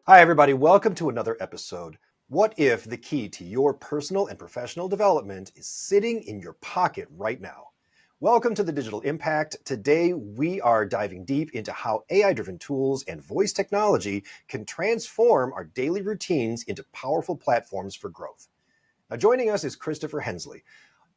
Hi, everybody. Welcome to another episode. What if the key to your personal and professional development is sitting in your pocket right now? Welcome to the Digital Impact. Today, we are diving deep into how AI-driven tools and voice technology can transform our daily routines into powerful platforms for growth. Now, joining us is Christopher Hensley.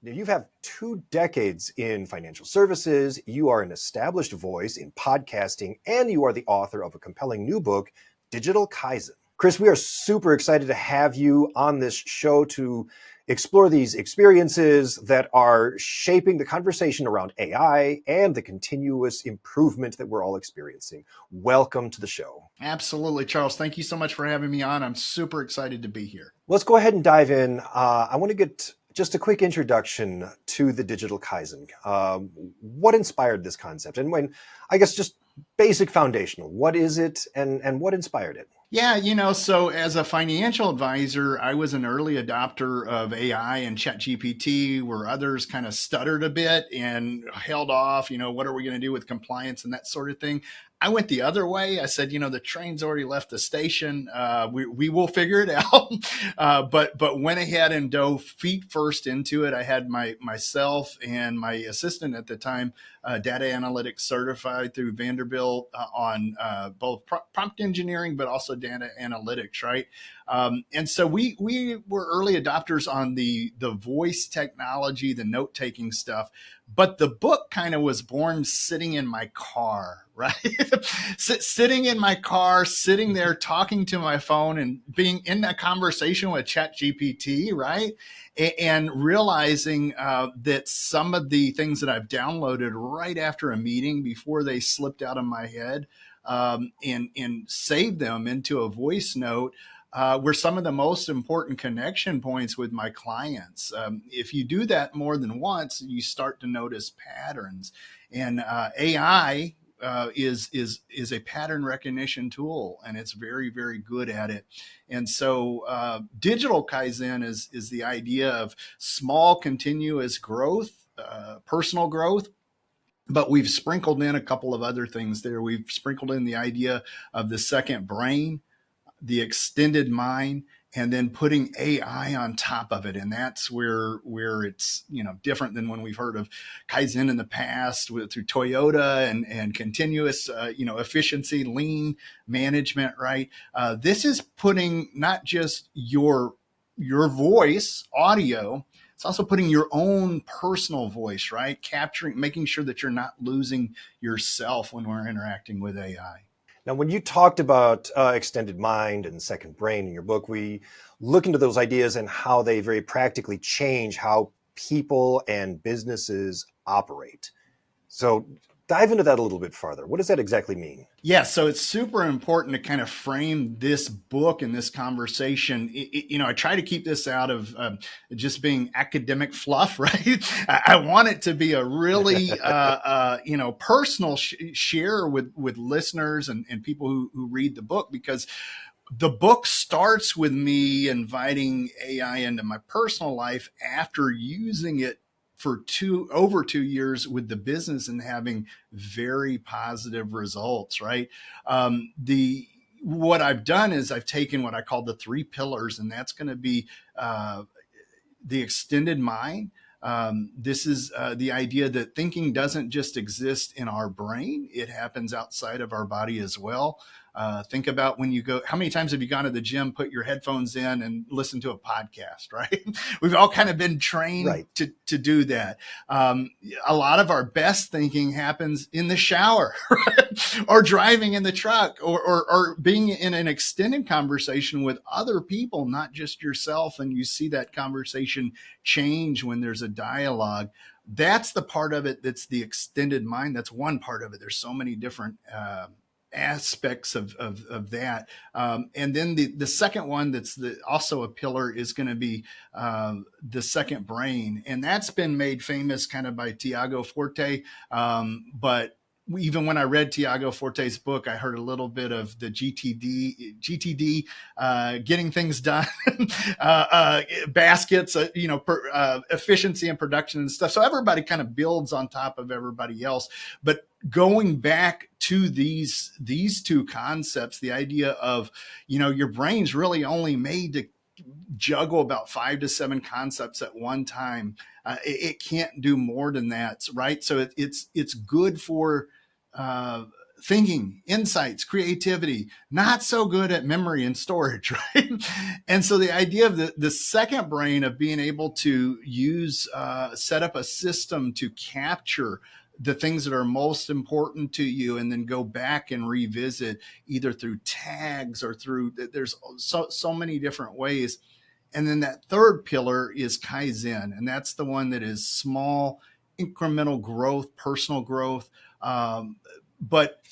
Now, you have 2 decades in financial services, you are an established voice in podcasting, and you are the author of a compelling new book, Digital Kaizen. Chris, we are super excited to have you on this show to explore these experiences that are shaping the conversation around AI and the continuous improvement that we're all experiencing. Welcome to the show. Absolutely, Charles. Thank you so much for having me on. I'm super excited to be here. Let's go ahead and dive in. I want to get just a quick introduction to the Digital Kaizen. What inspired this concept? And I guess just basic foundational. What is it and what inspired it? Yeah, so as a financial advisor, I was an early adopter of AI and ChatGPT, where others kind of stuttered a bit and held off, what are we going to do with compliance and that sort of thing. I went the other way. I said, the train's already left the station. We will figure it out. But went ahead and dove feet first into it. I had myself and my assistant at the time, data analytics certified through Vanderbilt on both prompt engineering, but also data analytics, right? And so we were early adopters on the voice technology, the note taking stuff. But the book kind of was born sitting in my car, right? Sitting in my car, sitting there talking to my phone and being in a conversation with ChatGPT, right? And realizing that some of the things that I've downloaded right after a meeting before they slipped out of my head and saved them into a voice note were some of the most important connection points with my clients. If you do that more than once, you start to notice patterns. And AI is a pattern recognition tool, and it's very, very good at it. And so digital Kaizen is the idea of small continuous growth, personal growth. But we've sprinkled in a couple of other things there. We've sprinkled in the idea of the second brain, the extended mind, and then putting AI on top of it. And that's where it's, different than when we've heard of Kaizen in the past through Toyota and continuous, efficiency, lean management, right? This is putting not just your voice, audio, it's also putting your own personal voice, right? Making sure that you're not losing yourself when we're interacting with AI. Now, when you talked about extended mind and second brain in your book, we look into those ideas and how they very practically change how people and businesses operate. So dive into that a little bit farther. What does that exactly mean? Yeah, so it's super important to kind of frame this book and this conversation. I try to keep this out of just being academic fluff, right? I want it to be a really, personal share with listeners and people who read the book, because the book starts with me inviting AI into my personal life after using it for over 2 years with the business and having very positive results, right? What I've done is I've taken what I call the 3 pillars, and that's going to be the extended mind. This is the idea that thinking doesn't just exist in our brain, it happens outside of our body as well. Think about when you go, how many times have you gone to the gym, put your headphones in and listen to a podcast, right? We've all kind of been trained to do that. A lot of our best thinking happens in the shower, right? Or driving in the truck, or being in an extended conversation with other people, not just yourself. And you see that conversation change when there's a dialogue. That's the part of it that's the extended mind. That's one part of it. There's so many different aspects of that. And then the second one that's also a pillar is going to be the second brain. And that's been made famous kind of by Tiago Forte. But even when I read Tiago Forte's book, I heard a little bit of the GTD, getting things done, baskets, efficiency and production and stuff. So everybody kind of builds on top of everybody else. But going back to these two concepts, the idea of, your brain's really only made to juggle about 5 to 7 concepts at one time. It can't do more than that, right? So it's good for thinking, insights, creativity, not so good at memory and storage, right? And so the idea of the second brain, of being able to set up a system to capture the things that are most important to you, and then go back and revisit either through tags or there's so many different ways. And then that third pillar is Kaizen. And that's the one that is small, incremental growth, personal growth. But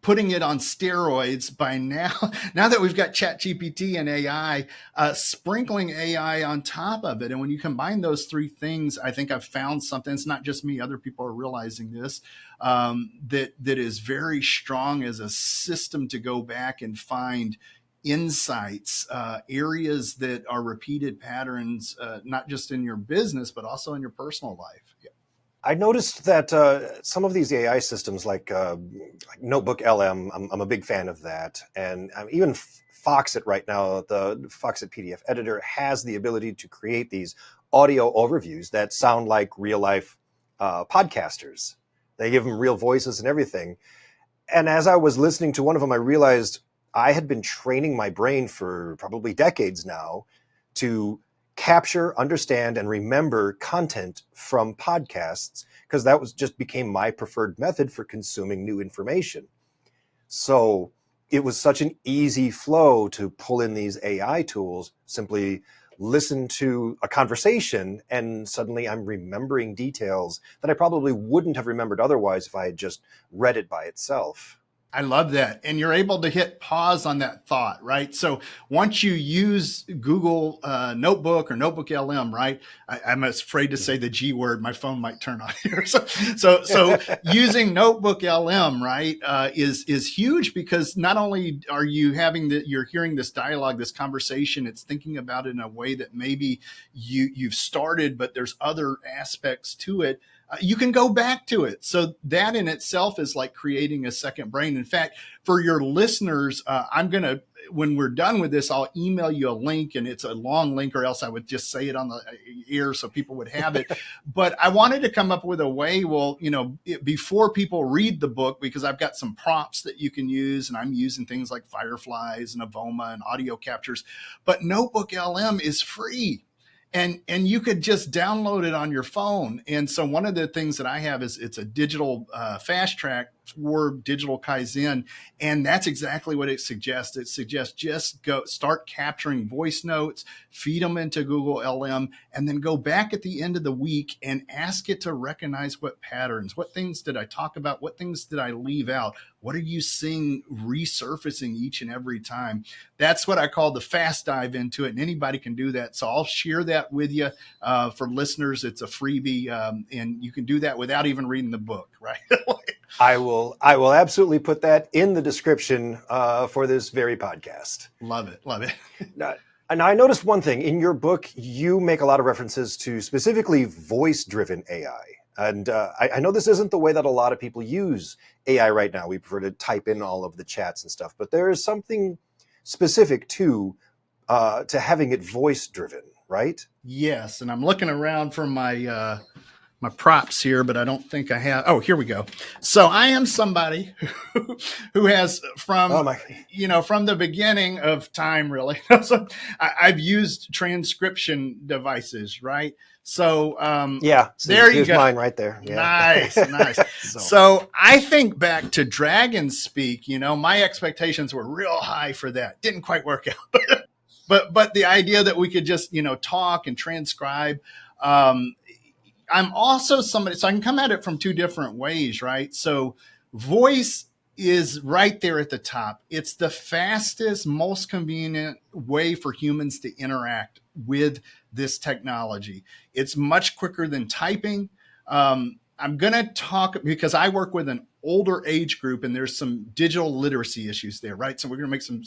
putting it on steroids by now that we've got ChatGPT and AI, sprinkling AI on top of it. And when you combine those three things, I think I've found something. It's not just me, other people are realizing this, that is very strong as a system to go back and find insights, areas that are repeated patterns, not just in your business, but also in your personal life. Yeah. I noticed that some of these AI systems, like Notebook LM, I'm a big fan of that. And even Foxit right now, the Foxit PDF editor, has the ability to create these audio overviews that sound like real life podcasters. They give them real voices and everything. And as I was listening to one of them, I realized I had been training my brain for probably decades now to capture, understand, and remember content from podcasts, because that became my preferred method for consuming new information. So it was such an easy flow to pull in these AI tools, simply listen to a conversation, and suddenly I'm remembering details that I probably wouldn't have remembered otherwise if I had just read it by itself. I love that. And you're able to hit pause on that thought, right? So once you use Google Notebook or Notebook LM, right? I'm afraid to say the G word. My phone might turn on here. So using Notebook LM, right, is huge, because not only are you you're hearing this dialogue, this conversation, it's thinking about it in a way that maybe you've started, but there's other aspects to it. You can go back to it. So that in itself is like creating a second brain. In fact, for your listeners, when we're done with this, I'll email you a link, and it's a long link, or else I would just say it on the air so people would have it. But I wanted to come up with a way, before people read the book, because I've got some prompts that you can use, and I'm using things like fireflies and Avoma and audio captures. But Notebook LM is free. And you could just download it on your phone. And so one of the things that I have is it's a digital fast track for Digital Kaizen. And that's exactly what it suggests. It suggests just start capturing voice notes, feed them into Google LM, and then go back at the end of the week and ask it to recognize what patterns, what things did I talk about? What things did I leave out? What are you seeing resurfacing each and every time? That's what I call the fast dive into it. And anybody can do that. So I'll share that with you for listeners. It's a freebie, and you can do that without even reading the book, right? I will absolutely put that in the description for this very podcast. Love it. And I noticed one thing in your book. You make a lot of references to specifically voice-driven AI. And I know this isn't the way that a lot of people use AI right now. We prefer to type in all of the chats and stuff. But there is something specific to having it voice-driven, right? Yes. And I'm looking around for my props here, but I don't think I have. Oh, here we go. So I am somebody who has from the beginning of time, really. So I've used transcription devices, right? So there you go. Mine right there. Yeah. Nice. So I think back to Dragon Speak. My expectations were real high for that. Didn't quite work out, but the idea that we could just talk and transcribe. I'm also somebody, so I can come at it from two different ways, right? So voice is right there at the top. It's the fastest, most convenient way for humans to interact with this technology. It's much quicker than typing. I'm going to talk, because I work with an older age group, and there's some digital literacy issues there, right? So we're going to make some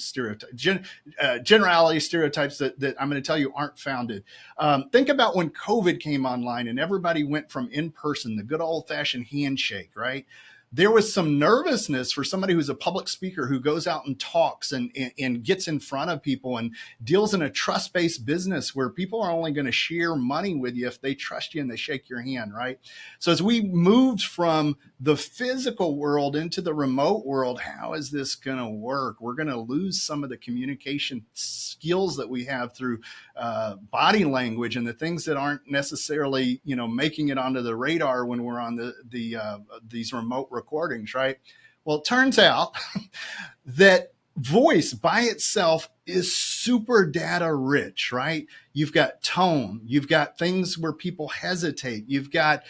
generality stereotypes that I'm going to tell you aren't founded. Think about when COVID came online and everybody went from in person, the good old fashioned handshake, right? There was some nervousness for somebody who's a public speaker who goes out and talks and gets in front of people and deals in a trust-based business where people are only going to share money with you if they trust you and they shake your hand, right? So as we moved from the physical world into the remote world, how is this going to work? We're going to lose some of the communication skills that we have through body language and the things that aren't necessarily, making it onto the radar when we're on these remote recordings, right? Well, it turns out that voice by itself is super data rich, right? You've got tone, you've got things where people hesitate, you've got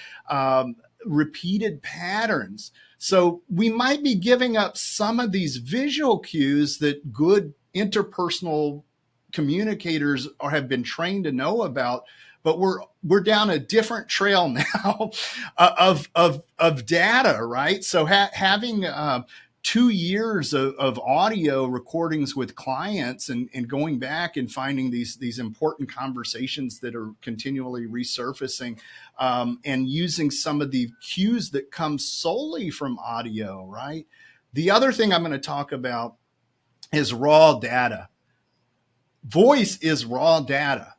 repeated patterns. So we might be giving up some of these visual cues that good interpersonal communicators have been trained to know about, but we're down a different trail now of data, right? So having 2 years of audio recordings with clients and going back and finding these important conversations that are continually resurfacing, and using some of the cues that come solely from audio, right? The other thing I'm going to talk about is raw data. Voice is raw data.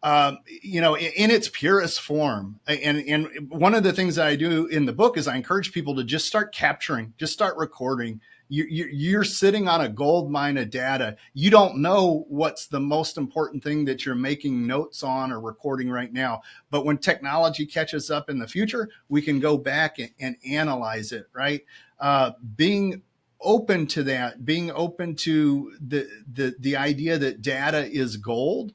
In its purest form. And one of the things that I do in the book is I encourage people to just start capturing, just start recording. You're sitting on a gold mine of data. You don't know what's the most important thing that you're making notes on or recording right now. But when technology catches up in the future, we can go back and analyze it, right? Being open to that, being open to the idea that data is gold,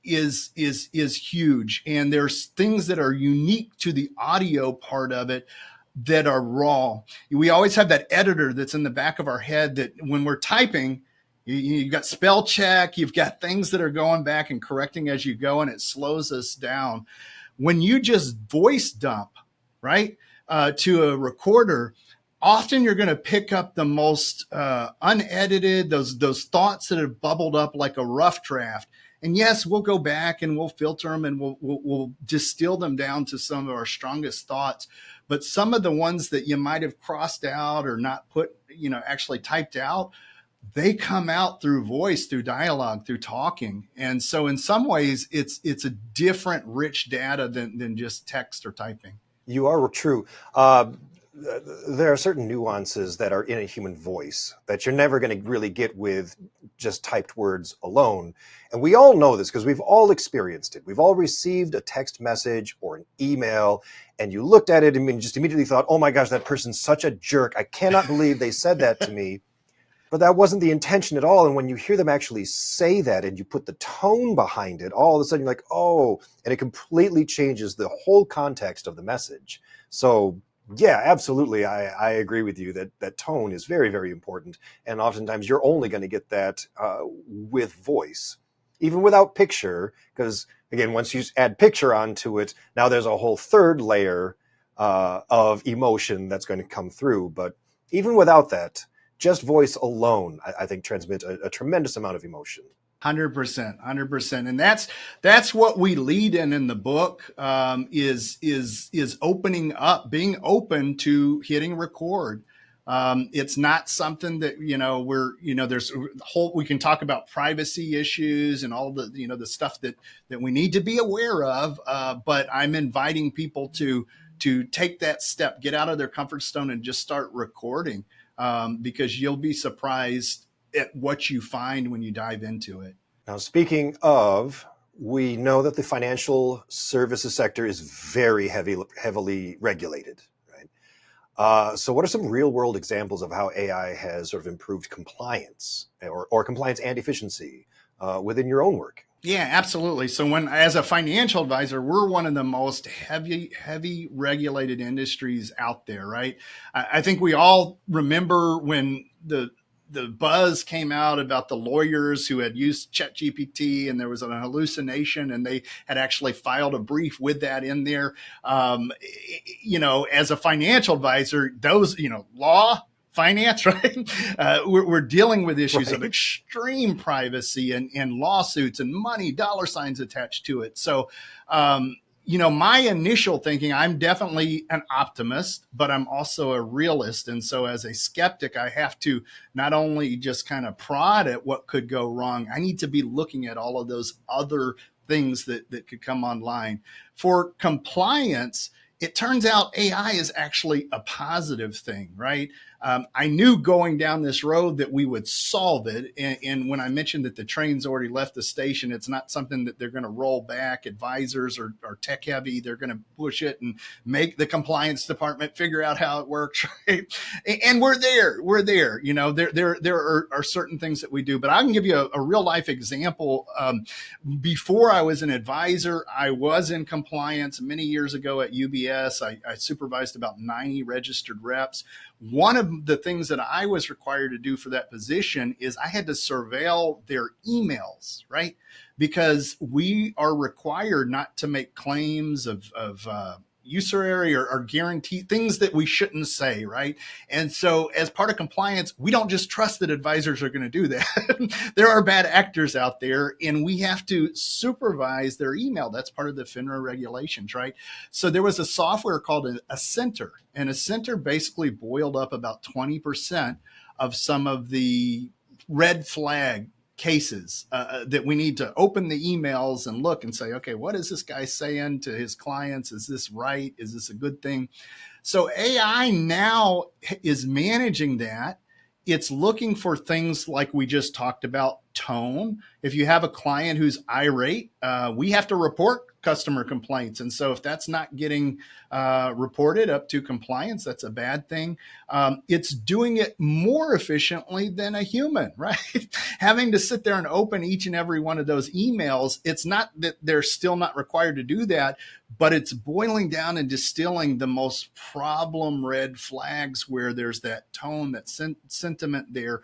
is huge. And there's things that are unique to the audio part of it that are raw. We always have that editor that's in the back of our head that when we're typing, you've got spell check, you've got things that are going back and correcting as you go, and it slows us down. When you just voice dump, right, to a recorder, often you're going to pick up the most unedited, those thoughts that have bubbled up like a rough draft. And yes, we'll go back and we'll filter them and we'll distill them down to some of our strongest thoughts. But some of the ones that you might have crossed out or not put, actually typed out, they come out through voice, through dialogue, through talking. And so in some ways, it's a different, rich data than just text or typing. You are true. There are certain nuances that are in a human voice that you're never going to really get with just typed words alone. And we all know this because we've all experienced it. We've all received a text message or an email, and you looked at it and just immediately thought, oh my gosh, that person's such a jerk. I cannot believe they said that to me. But that wasn't the intention at all. And when you hear them actually say that and you put the tone behind it, all of a sudden you're like, oh, and it completely changes the whole context of the message. So yeah, absolutely. I agree with you that tone is very, very important. And oftentimes you're only going to get that with voice, even without picture, because again, once you add picture onto it, now there's a whole third layer of emotion that's going to come through. But even without that, just voice alone, I think transmits a tremendous amount of emotion. 100%. And that's what we lead in the book, is opening up, being open to hitting record. It's not something that, there's we can talk about privacy issues and all the, the stuff that we need to be aware of. But I'm inviting people to take that step, get out of their comfort zone and just start recording, because you'll be surprised at what you find when you dive into it. Now, speaking of, we know that the financial services sector is very heavily regulated, right? So what are some real world examples of how AI has sort of improved compliance or compliance and efficiency within your own work? Yeah, absolutely. So as a financial advisor, we're one of the most heavy regulated industries out there, right? I think we all remember when the buzz came out about the lawyers who had used ChatGPT and there was an hallucination and they had actually filed a brief with that in there. As a financial advisor, those, law, finance, right? We're dealing with issues of extreme privacy and lawsuits and money, dollar signs attached to it. So, my initial thinking, I'm definitely an optimist, but I'm also a realist. And so as a skeptic, I have to not only just kind of prod at what could go wrong, I need to be looking at all of those other things that could come online. For compliance, it turns out AI is actually a positive thing, right? I knew going down this road that we would solve it. And when I mentioned that the train's already left the station, it's not something that they're going to roll back. Advisors are tech heavy. They're going to push it and make the compliance department figure out how it works, right? And we're there. There are certain things that we do. But I can give you a real life example. Before I was an advisor, I was in compliance many years ago at UBS. I supervised about 90 registered reps. One of the things that I was required to do for that position is I had to surveil their emails, right? Because we are required not to make claims of usury or guarantee things that we shouldn't say, right? And so as part of compliance, we don't just trust that advisors are going to do that. There are bad actors out there and we have to supervise their email. That's part of the FINRA regulations, right? So there was a software called a center, and a center basically boiled up about 20% of some of the red flag cases that we need to open the emails and look and say, okay, what is this guy saying to his clients? Is this right? Is this a good thing? So AI now is managing that. It's looking for things like we just talked about, tone. If you have a client who's irate, we have to report customer complaints. And so if that's not getting reported up to compliance, that's a bad thing. It's doing it more efficiently than a human, right? Having to sit there and open each and every one of those emails, it's not that they're still not required to do that, but it's boiling down and distilling the most problem red flags where there's that tone, that sentiment there,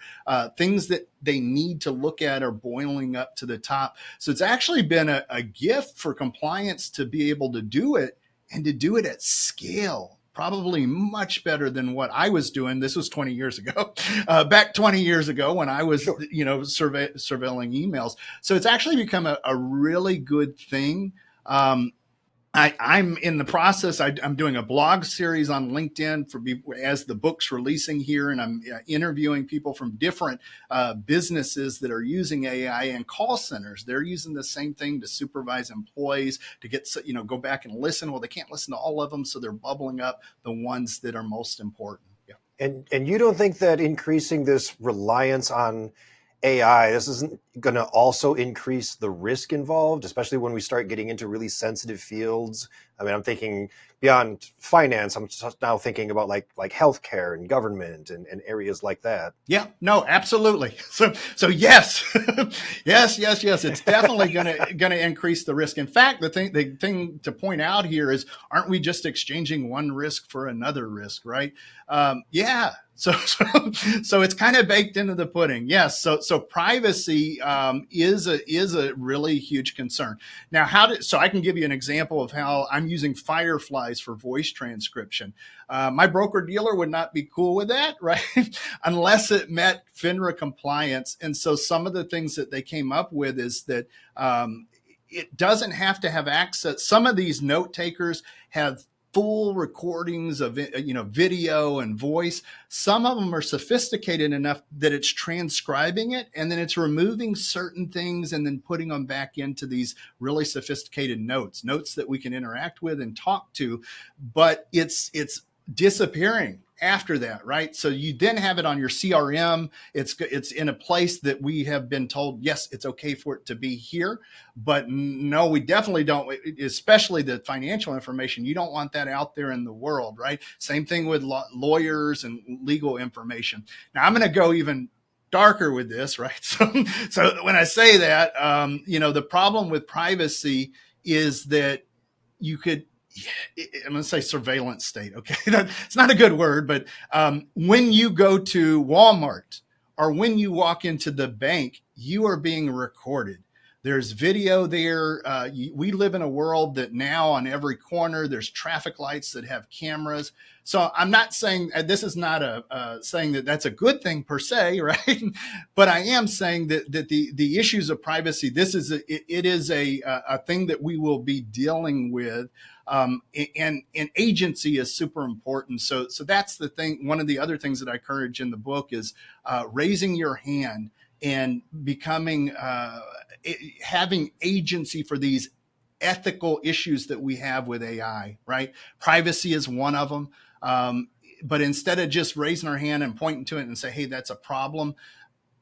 things that they need to look at are boiling up to the top. So it's actually been a gift for compliance to be able to do it and to do it at scale. Probably much better than what I was doing. This was 20 years ago, back 20 years ago when I was, surveilling emails. So it's actually become a really good thing. I'm in the process. I'm doing a blog series on LinkedIn as the book's releasing here, and I'm interviewing people from different businesses that are using AI and call centers. They're using the same thing to supervise employees to get, go back and listen. Well, they can't listen to all of them, so they're bubbling up the ones that are most important. Yeah. And you don't think that increasing this reliance on AI, this isn't going to also increase the risk involved, especially when we start getting into really sensitive fields? I mean, I'm thinking beyond finance. I'm just now thinking about like healthcare and government and areas like that. Yeah, no, absolutely. So yes, yes. It's definitely going to increase the risk. In fact, the thing to point out here is, aren't we just exchanging one risk for another risk, right? Yeah. So it's kind of baked into the pudding. Yes. So privacy is a really huge concern. Now, so I can give you an example of how I'm using Fireflies for voice transcription. My broker dealer would not be cool with that, right? Unless it met FINRA compliance. And so some of the things that they came up with is that it doesn't have to have access. Some of these note takers have full recordings of video and voice. Some of them are sophisticated enough that it's transcribing it and then it's removing certain things and then putting them back into these really sophisticated notes that we can interact with and talk to, but it's disappearing after that, right? So you then have it on your CRM. It's in a place that we have been told, yes, it's okay for it to be here, but no, we definitely don't, especially the financial information. You don't want that out there in the world, right? Same thing with lawyers and legal information. Now I'm going to go even darker with this, right? So when I say that, the problem with privacy is that you could, I'm going to say surveillance state. Okay. It's not a good word, but when you go to Walmart or when you walk into the bank, you are being recorded. There's video there. We live in a world that now on every corner, there's traffic lights that have cameras. So I'm not saying this is not saying that that's a good thing per se, right? But I am saying that the issues of privacy, it is a thing that we will be dealing with. And agency is super important. So that's the thing. One of the other things that I encourage in the book is raising your hand and becoming having agency for these ethical issues that we have with AI, right? Privacy is one of them. But instead of just raising our hand and pointing to it and say, hey, that's a problem,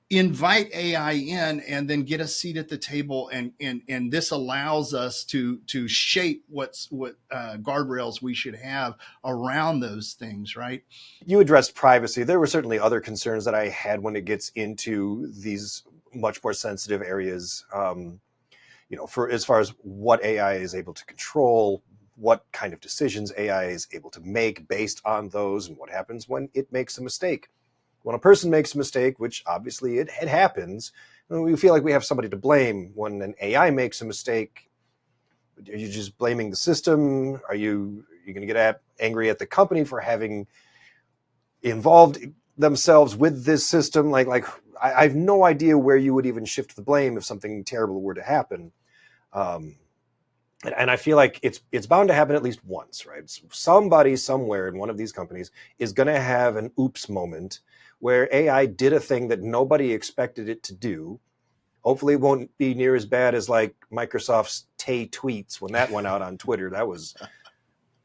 invite AI in and then get a seat at the table. And this allows us to shape what guardrails we should have around those things, right? You addressed privacy. There were certainly other concerns that I had when it gets into these much more sensitive areas, for as far as what AI is able to control, what kind of decisions AI is able to make based on those, and what happens when it makes a mistake. When a person makes a mistake, which obviously it happens, we feel like we have somebody to blame. When an AI makes a mistake, are you just blaming the system? Are you going to get angry at the company for having involved themselves with this system? Like I have no idea where you would even shift the blame if something terrible were to happen. And I feel like it's bound to happen at least once, right? Somebody somewhere in one of these companies is going to have an oops moment where AI did a thing that nobody expected it to do. Hopefully it won't be near as bad as like Microsoft's Tay tweets when that went out on Twitter. That was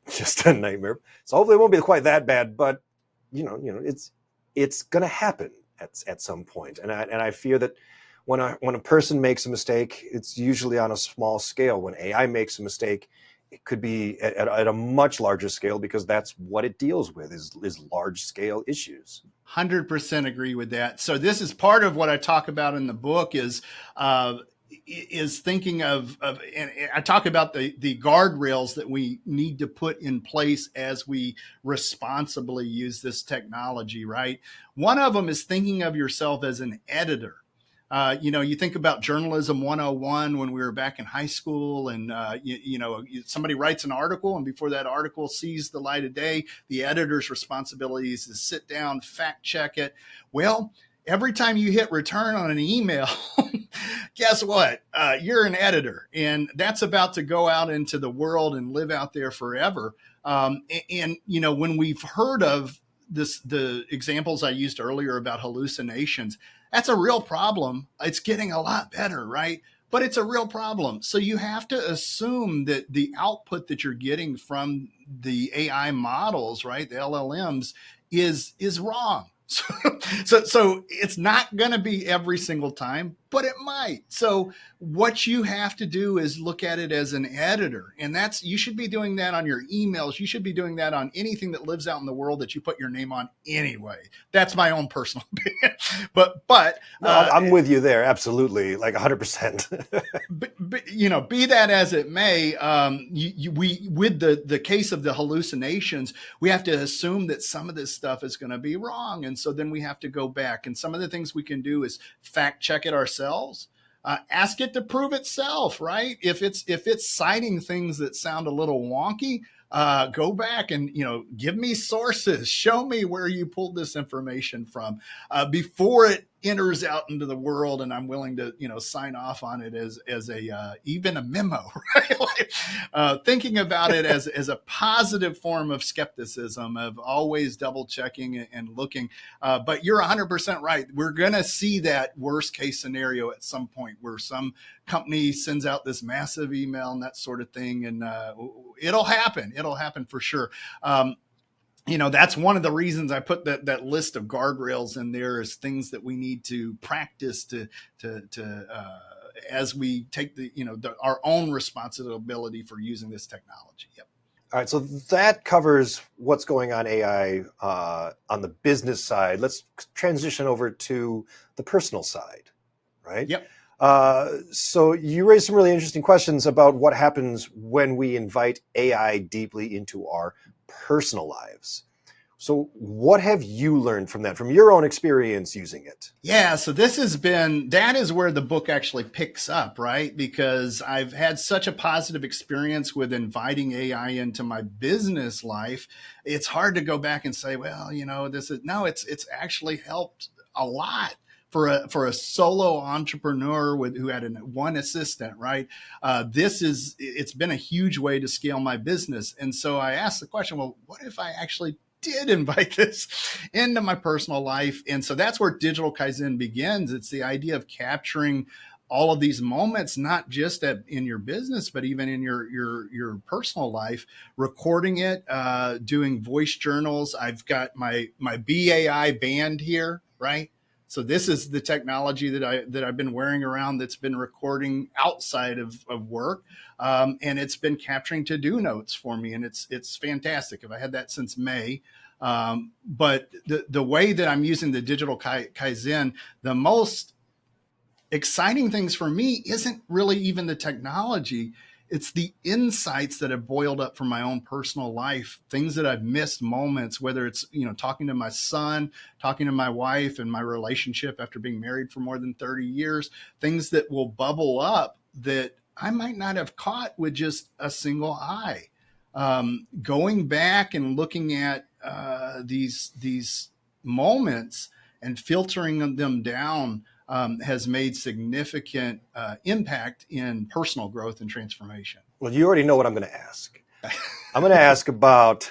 just a nightmare. So hopefully it won't be quite that bad, but it's going to happen at some point. And I fear that when a person makes a mistake, it's usually on a small scale. When AI makes a mistake, it could be at a much larger scale, because that's what it deals with is large scale issues. 100% agree with that. So this is part of what I talk about in the book is thinking of and I talk about the guardrails that we need to put in place as we responsibly use this technology, right? One of them is thinking of yourself as an editor. You think about journalism 101 when we were back in high school, and somebody writes an article, and before that article sees the light of day, the editor's responsibility is to sit down, fact check it. Well, every time you hit return on an email, guess what? You're an editor, and that's about to go out into the world and live out there forever. When we've heard of the examples I used earlier about hallucinations, that's a real problem. It's getting a lot better, right? But it's a real problem. So you have to assume that the output that you're getting from the AI models, right, the LLMs, is wrong. So it's not going to be every single time, but it might. So what you have to do is look at it as an editor, and you should be doing that on your emails. You should be doing that on anything that lives out in the world that you put your name on anyway. That's my own personal opinion. But no, I'm with you there. Absolutely. Like 100%. but be that as it may, with the case of the hallucinations, we have to assume that some of this stuff is going to be wrong. And so then we have to go back. And some of the things we can do is fact check it ourselves. Ask it to prove itself, right? If it's citing things that sound a little wonky, go back and give me sources, show me where you pulled this information from before it enters out into the world, and I'm willing to sign off on it as even a memo, right? Thinking about it as a positive form of skepticism, of always double checking and looking. But you're 100% right. We're gonna see that worst case scenario at some point where some company sends out this massive email and that sort of thing, and it'll happen. It'll happen for sure. That's one of the reasons I put that list of guardrails in there, is things that we need to practice to as we take our own responsibility for using this technology. Yep. All right, so that covers what's going on AI on the business side. Let's transition over to the personal side, right? Yep. So you raised some really interesting questions about what happens when we invite AI deeply into our personal lives. So what have you learned from that, from your own experience using it? Yeah, so that is where the book actually picks up, right? Because I've had such a positive experience with inviting AI into my business life. It's hard to go back and say, well, it's actually helped a lot for a solo entrepreneur who had one assistant, right? It's been a huge way to scale my business. And so I asked the question, well, what if I actually did invite this into my personal life? And so that's where Digital Kaizen begins. It's the idea of capturing all of these moments, not just in your business, but even in your personal life, recording it, doing voice journals. I've got my BAI band here, right? So this is the technology that I've been wearing around that's been recording outside of work. And it's been capturing to-do notes for me. And it's fantastic. I've had that since May. But the way that I'm using the Digital Kaizen, the most exciting things for me isn't really even the technology. It's the insights that have boiled up from my own personal life, things that I've missed, moments, whether it's, talking to my son, talking to my wife and my relationship after being married for more than 30 years, things that will bubble up that I might not have caught with just a single eye. Going back and looking at these moments and filtering them down has made significant impact in personal growth and transformation. Well, you already know what I'm going to ask. I'm going to ask about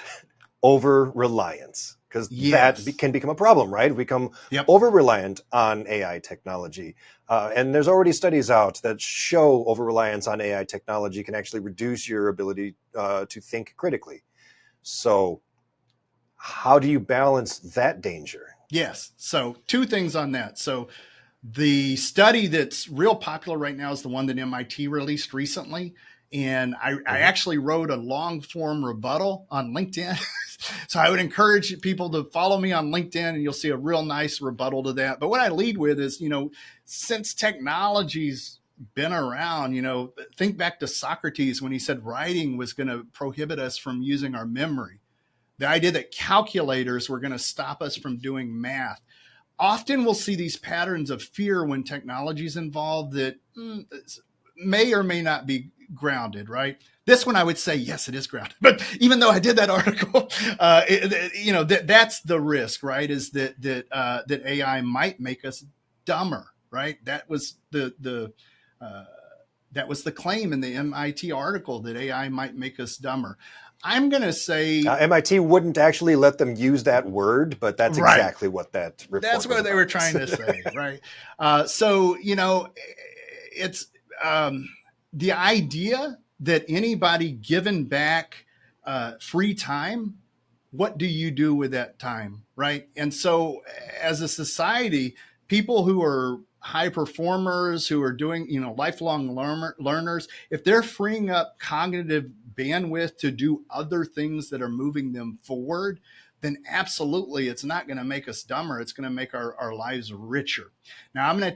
over-reliance, because Yes. that can become a problem, right? We become over-reliant on AI technology. And there's already studies out that show over-reliance on AI technology can actually reduce your ability to think critically. So how do you balance that danger? Yes. So 2 things on that. So the study that's real popular right now is the one that MIT released recently. And I actually wrote a long form rebuttal on LinkedIn. So I would encourage people to follow me on LinkedIn and you'll see a real nice rebuttal to that. But what I lead with is, since technology's been around, think back to Socrates when he said writing was going to prohibit us from using our memory. The idea that calculators were going to stop us from doing math. Often we'll see these patterns of fear when technology is involved that may or may not be grounded, right? This one I would say, yes, it is grounded. But even though I did that article, that's the risk, right? Is that AI might make us dumber, right? That was the claim in the MIT article, that AI might make us dumber. I'm going to say MIT wouldn't actually let them use that word, but that's right. Exactly what that report That's what they were trying to say, right? So, it's the idea that anybody given back free time, what do you do with that time, right? And so as a society, people who are high performers, who are doing, lifelong learners, if they're freeing up cognitive bandwidth to do other things that are moving them forward, then absolutely it's not going to make us dumber. It's going to make our lives richer. Now, I'm going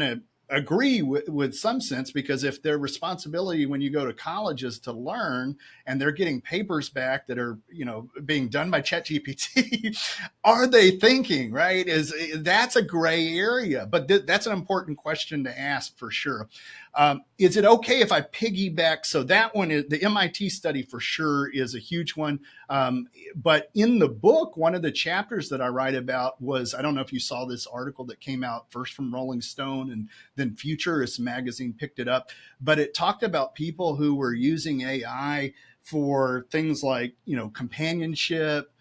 to agree with some sense, because if their responsibility when you go to college is to learn, and they're getting papers back that are being done by ChatGPT, are they thinking, right? That's a gray area, but that's an important question to ask for sure. Is it okay if I piggyback? So that one is the MIT study for sure is a huge one. But in the book, one of the chapters that I write about was, I don't know if you saw this article that came out first from Rolling Stone and then Futurist magazine picked it up, but it talked about people who were using AI for things like, companionship,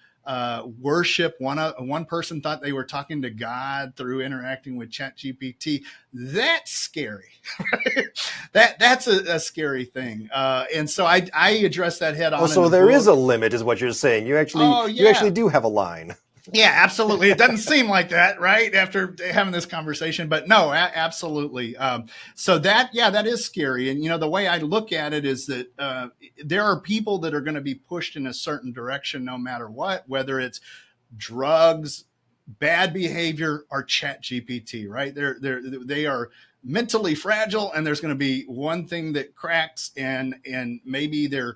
worship. One person thought they were talking to God through interacting with ChatGPT. That's scary. Right? That's a scary thing. And so I address that head on. So there is a limit, is what you're saying. You actually do have a line. Yeah, absolutely. It doesn't seem like that, right? After having this conversation, but no, absolutely. So that is scary. And, the way I look at it is that there are people that are going to be pushed in a certain direction no matter what, whether it's drugs, bad behavior, or ChatGPT, right? They are mentally fragile, and there's going to be one thing that cracks, and maybe they're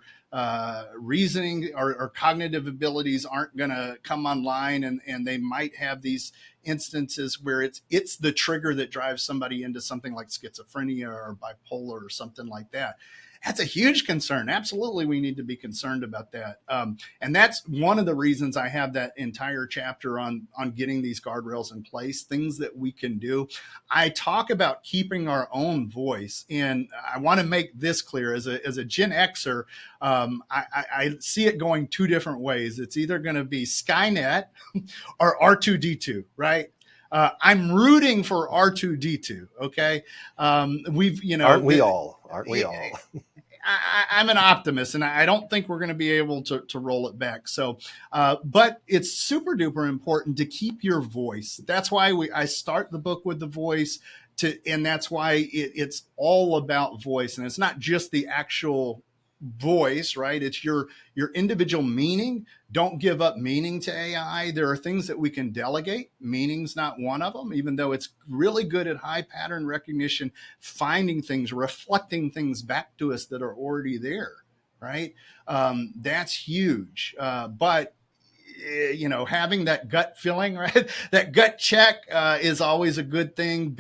reasoning or cognitive abilities aren't going to come online, and they might have these instances where it's the trigger that drives somebody into something like schizophrenia or bipolar or something like that. That's a huge concern. Absolutely, we need to be concerned about that. And that's one of the reasons I have that entire chapter on getting these guardrails in place, things that we can do. I talk about keeping our own voice. And I want to make this clear as a Gen Xer, I see it going two different ways. It's either going to be Skynet or R2D2, right? I'm rooting for R2D2. Okay, Aren't we all? I'm an optimist, and I don't think we're going to be able to roll it back. So, but it's super duper important to keep your voice. That's why I start the book with the voice, and that's why it's all about voice, and it's not just the actual voice, right? It's your individual meaning. Don't give up meaning to AI. There are things that we can delegate. Meaning's not one of them, even though it's really good at high pattern recognition, finding things, reflecting things back to us that are already there, right? That's huge. But having that gut feeling, right? That gut check is always a good thing.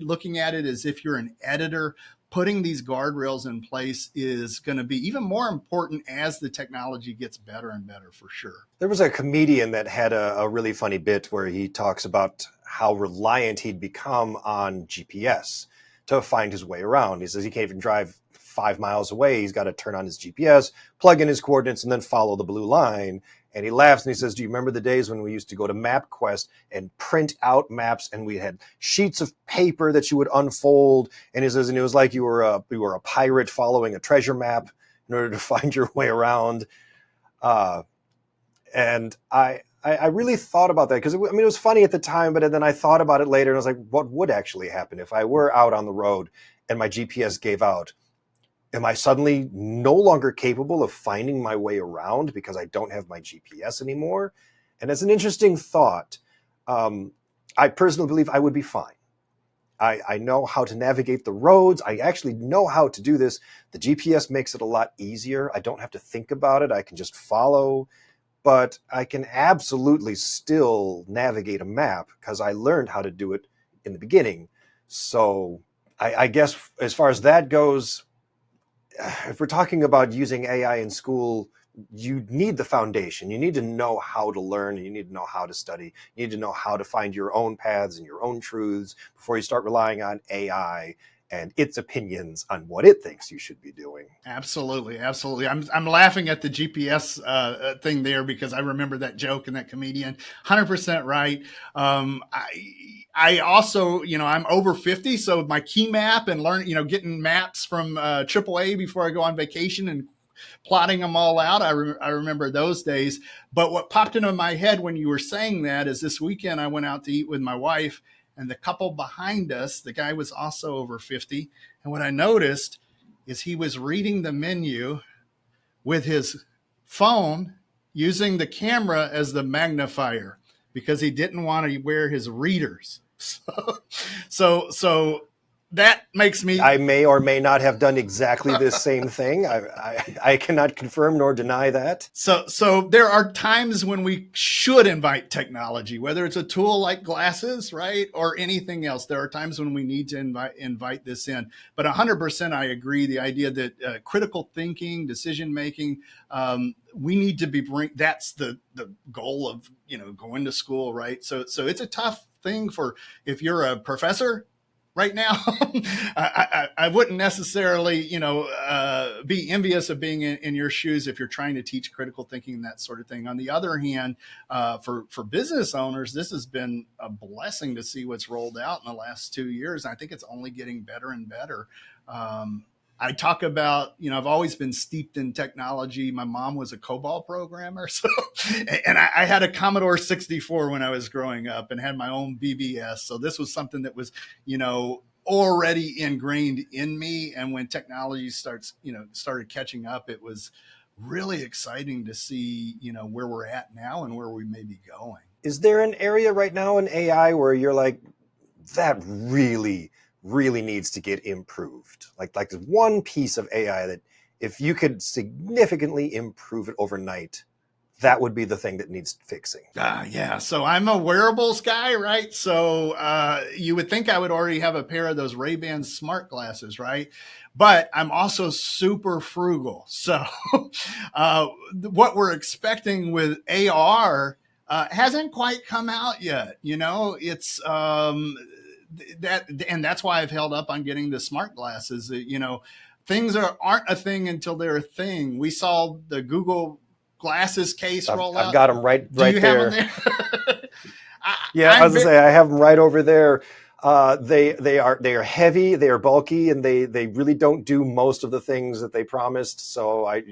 Looking at it as if you're an editor. Putting these guardrails in place is going to be even more important as the technology gets better and better, for sure. There was a comedian that had a really funny bit where he talks about how reliant he'd become on GPS to find his way around. He says he can't even drive 5 miles away. He's got to turn on his GPS, plug in his coordinates, and then follow the blue line. And he laughs and he says, do you remember the days when we used to go to MapQuest and print out maps, and we had sheets of paper that you would unfold? And he says, and it was like you were a pirate following a treasure map in order to find your way around. And I really thought about that because it was funny at the time, but then I thought about it later and I was like, what would actually happen if I were out on the road and my GPS gave out? Am I suddenly no longer capable of finding my way around because I don't have my GPS anymore? And it's an interesting thought. I personally believe I would be fine. I know how to navigate the roads. I actually know how to do this. The GPS makes it a lot easier. I don't have to think about it. I can just follow. But I can absolutely still navigate a map because I learned how to do it in the beginning. So I guess as far as that goes, if we're talking about using AI in school, you need the foundation. You need to know how to learn, and you need to know how to study. You need to know how to find your own paths and your own truths before you start relying on AI and its opinions on what it thinks you should be doing. Absolutely. Absolutely. I'm laughing at the GPS thing there because I remember that joke and that comedian. 100% right. I also, I'm over 50, so my key map and getting maps from AAA before I go on vacation and plotting them all out. I remember those days. But what popped into my head when you were saying that is this weekend I went out to eat with my wife, and the couple behind us, the guy was also over 50. And what I noticed is he was reading the menu with his phone using the camera as the magnifier because he didn't want to wear his readers. So that makes me... I may or may not have done exactly this same thing. I cannot confirm nor deny that. So there are times when we should invite technology, whether it's a tool like glasses, right, or anything else. There are times when we need to invite this in. But 100% I agree. The idea that critical thinking, decision making, we need to be that's the goal of going to school, right? So it's a tough thing if you're a professor right now. I wouldn't necessarily, be envious of being in your shoes if you're trying to teach critical thinking and that sort of thing. On the other hand, for business owners, this has been a blessing to see what's rolled out in the last 2 years. I think it's only getting better and better. I talk about, I've always been steeped in technology. My mom was a COBOL programmer. And I had a Commodore 64 when I was growing up and had my own BBS. So this was something that was, already ingrained in me. And when technology started catching up, it was really exciting to see, where we're at now and where we may be going. Is there an area right now in AI where you're like, that really needs to get improved? Like there's one piece of AI that if you could significantly improve it overnight, that would be the thing that needs fixing. Yeah. So I'm a wearables guy, right? So you would think I would already have a pair of those Ray-Ban smart glasses, right? But I'm also super frugal. So what we're expecting with AR hasn't quite come out yet. It's that, and that's why I've held up on getting the smart glasses. Things aren't a thing until they're a thing. We saw the Google glasses case roll out. I've got them right Do you there. Have them there? I was gonna say I have them right over there. They are heavy, they are bulky, and they really don't do most of the things that they promised. So I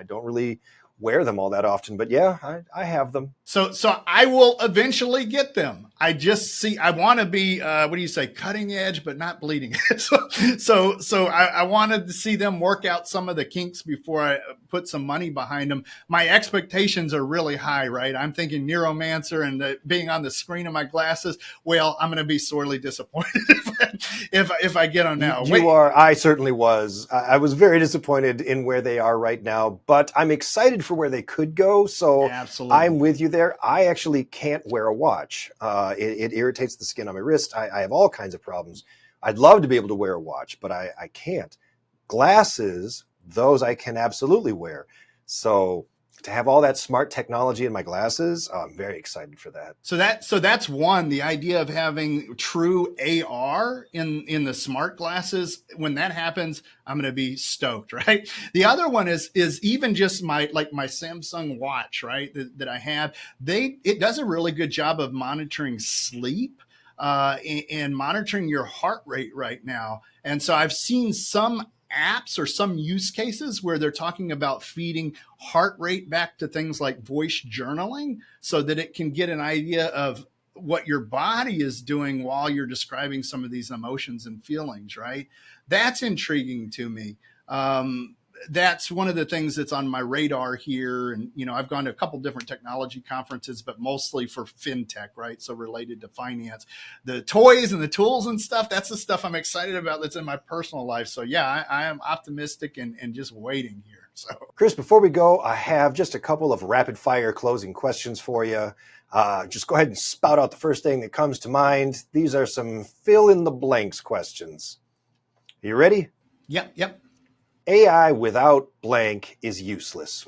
don't really wear them all that often. But yeah, I have them. So I will eventually get them. I want to be, what do you say, cutting edge, but not bleeding edge. So I wanted to see them work out some of the kinks before I put some money behind them. My expectations are really high, right? I'm thinking Neuromancer and being on the screen of my glasses. Well, I'm going to be sorely disappointed if I get them now. You are. I certainly was. I was very disappointed in where they are right now, but I'm excited for where they could go. So absolutely. I'm with you there. I actually can't wear a watch. It irritates the skin on my wrist. I have all kinds of problems. I'd love to be able to wear a watch, but I can't. Glasses, those I can absolutely wear. So to have all that smart technology in my glasses, I'm very excited for that. So that's one, the idea of having true AR in the smart glasses. When that happens, I'm going to be stoked, right? The other one is even just my Samsung watch, right? That I have. It does a really good job of monitoring sleep and monitoring your heart rate right now. And so I've seen some apps or some use cases where they're talking about feeding heart rate back to things like voice journaling so that it can get an idea of what your body is doing while you're describing some of these emotions and feelings, right? That's intriguing to me. That's one of the things that's on my radar here. And, I've gone to a couple different technology conferences, but mostly for fintech, right? So related to finance, the toys and the tools and stuff. That's the stuff I'm excited about that's in my personal life. So yeah, I am optimistic and just waiting here. So Chris, before we go, I have just a couple of rapid fire closing questions for you. Just go ahead and spout out the first thing that comes to mind. These are some fill in the blanks questions. Are you ready? Yep. AI without blank is useless.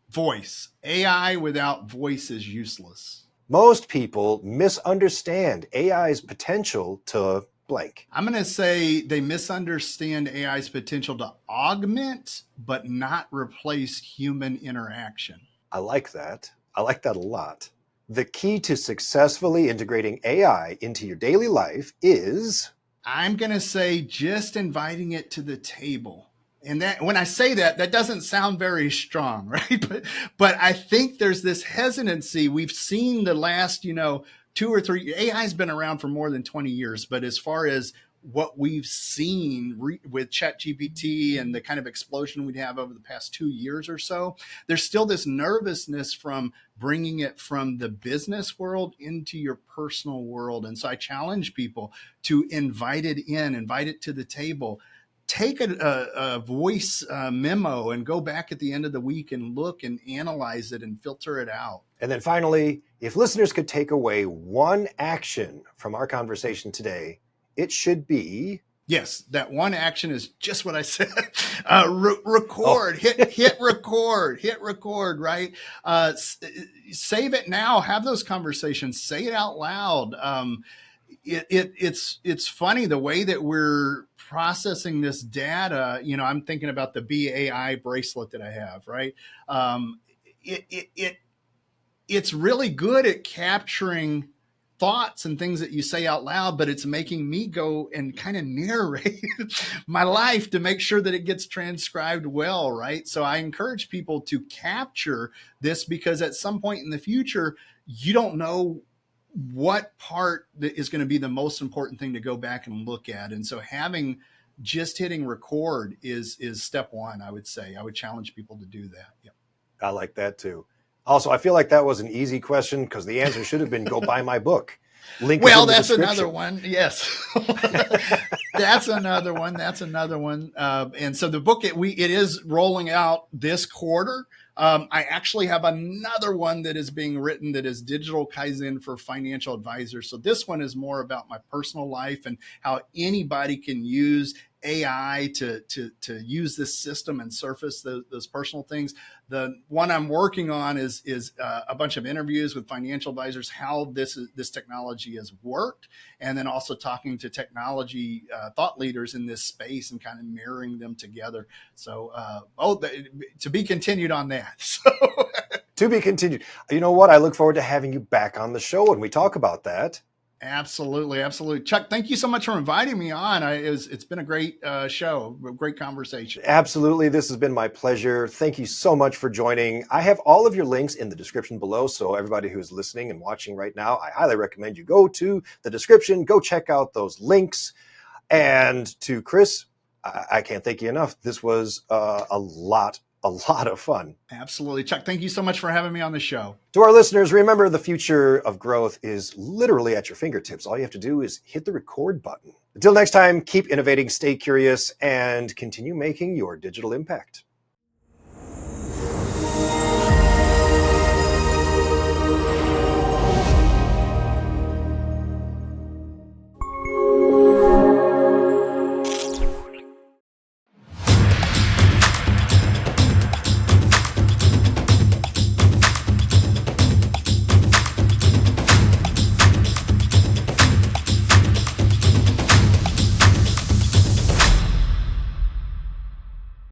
Voice. AI without voice is useless. Most people misunderstand AI's potential to blank. I'm going to say they misunderstand AI's potential to augment, but not replace human interaction. I like that. I like that a lot. The key to successfully integrating AI into your daily life is... I'm going to say just inviting it to the table. And that when I say that doesn't sound very strong, right? But I think there's this hesitancy. We've seen the last, 2 or 3, AI has been around for more than 20 years. But as far as what we've seen with ChatGPT and the kind of explosion we'd have over the past 2 years or so, there's still this nervousness from bringing it from the business world into your personal world. And so I challenge people to invite it to the table. Take a voice memo and go back at the end of the week and look and analyze it and filter it out. And then finally, if listeners could take away one action from our conversation today, it should be... Yes, that one action is just what I said. Record, hit record, right? Save it now, have those conversations, say it out loud. It's funny the way that we're processing this data. I'm thinking about the BAI bracelet that I have, right? It's really good at capturing thoughts and things that you say out loud, but it's making me go and kind of narrate my life to make sure that it gets transcribed well, right? So I encourage people to capture this because at some point in the future, you don't know what part is going to be the most important thing to go back and look at. And so hitting record is step one, I would say. I would challenge people to do that. Yep. I like that too. Also, I feel like that was an easy question because the answer should have been go buy my book. Link is Well, in the that's another description. one. Yes, that's another one. That's another one. And so the book it is rolling out this quarter. I actually have another one that is being written that is Digital Kaizen for financial advisors. So this one is more about my personal life and how anybody can use AI to use this system and surface those personal things. The one I'm working on is a bunch of interviews with financial advisors, how this technology has worked, and then also talking to technology thought leaders in this space and kind of mirroring them together. So, to be continued on that. So. To be continued. You know what? I look forward to having you back on the show when we talk about that. Absolutely, absolutely, Chuck. Thank you so much for inviting me on. It's been a great show, a great conversation. Absolutely. This has been my pleasure. Thank you so much for joining. I have all of your links in the description below. So everybody who's listening and watching right now, I highly recommend you go to the description, go check out those links. And to Chris, I can't thank you enough. This was a lot of fun. Absolutely, Chuck. Thank you so much for having me on the show. To our listeners, remember the future of growth is literally at your fingertips. All you have to do is hit the record button. Until next time, keep innovating, stay curious, and continue making your digital impact.